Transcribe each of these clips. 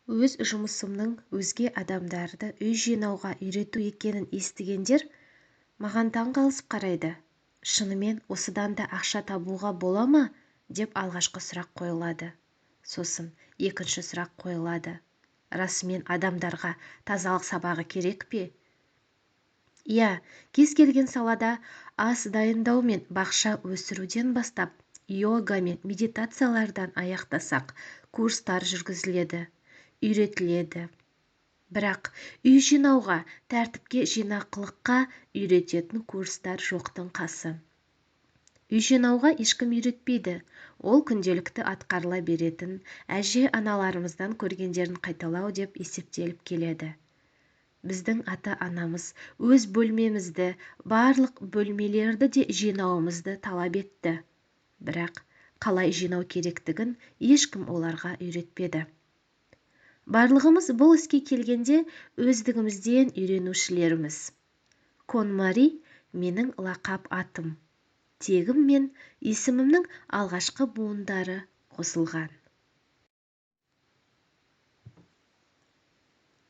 Өз жұмысымның өзге адамдарды үй жинауға үйрету екенін естігендер маған таң қалысып қарайды. Шынымен осыдан да ақша табуға бола ма? Деп алғашқы сұрақ қойылады. Сосын екінші сұрақ қойылады. Расымен адамдарға тазалық сабағы керек пе? Иә, кез келген салада ас дайындау мен бақша өсіруден бастап, йога мен медитациялардан аяқтасақ, курстар жүргізіледі, үйретіледі. Бірақ үй жинауға, тәртіпке, жинақылыққа үйрететін курстар жоқтың қасы. Үй жинауға ешкім үйретпейді. Ол күнделікті атқарыла беретін, әже-аналарымыздан көргендерін қайталау деп есептеліп келеді. Біздің ата-анамыз өз бөлмемізді, барлық бөлмелерді де жинауымызды талап етті. Бірақ қалай жинау керектігін ешкім оларға үйретпеді. Барлығымыз бұл іске келгенде өздігімізден үйренушілерміз. Конмари менің лақап атым. Тегім мен есімімнің алғашқы буындары қосылған.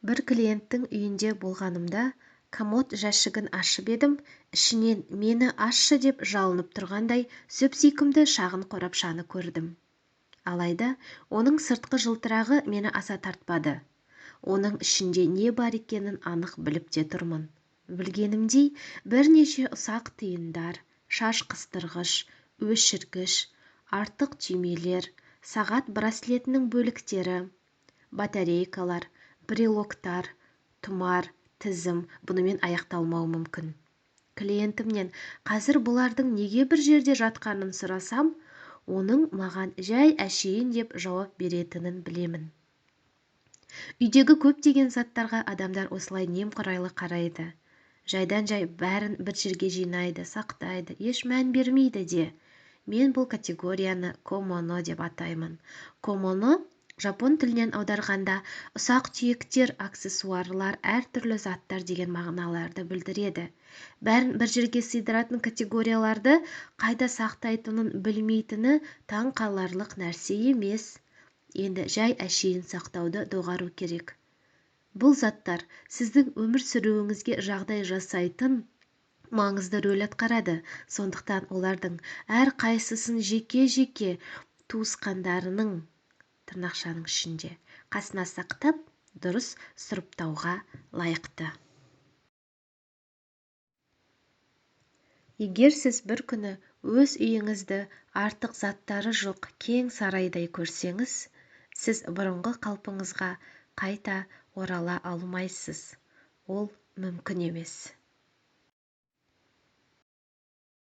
Бір клиенттің үйінде болғанымда, комод жәшігін ашып едім, ішінен мені ашшы деп жалынып тұрғандай сүп-сүйкімді шағын қорапшаны көрдім. Алайда оның сыртқы жылтырағы мені аса тартпады. Оның ішінде не бар екенін анық біліп те тұрмын. Білгенімдей бірнеше ұсақ тиындар, шаш қыстырғыш, өшіргіш, артық түймелер, сағат браслетінің бөліктері, батарейкалар, брелоктар, тұмар, тізім бұнымен аяқталмауы мүмкін. Клиентімнен қазір бұлардың неге бір жерде жатқанын сұрасам, оның маған жай әшейін деп жауап беретінін білемін. Үйдегі көптеген заттарға адамдар осылай немқұрайлы қарайды. Жайдан-жай бәрін бір жерге жинайды, сақтайды, еш мән бермейді де. Мен бұл категорияны комоно деп атаймын. Комоно жапон тілінен аударғанда ұсақ түйектер, аксессуарлар, әртүрлі заттар деген мағыналарды білдіреді. Бәрін бір жерге сыйдыратын категорияларды қайда сақтайтынын білмейтіні таң қаларлық нәрсе емес. Енді жай әшейін сақтауды доғару керек. Бұл заттар сіздің өмір сүруіңізге жағдай жасайтын маңызды рөл атқарады. Сондықтан олардың әр қайсысын жеке-жеке туысқандарының тырнақшаның ішінде қасына сақтап, дұрыс сұрыптауға лайықты. Егер сіз бір күні өз үйіңізді артық заттары жоқ кең сарайдай көрсеңіз, сіз бұрынғы қалпыңызға қайта орала алмайсыз. Ол мүмкін емес.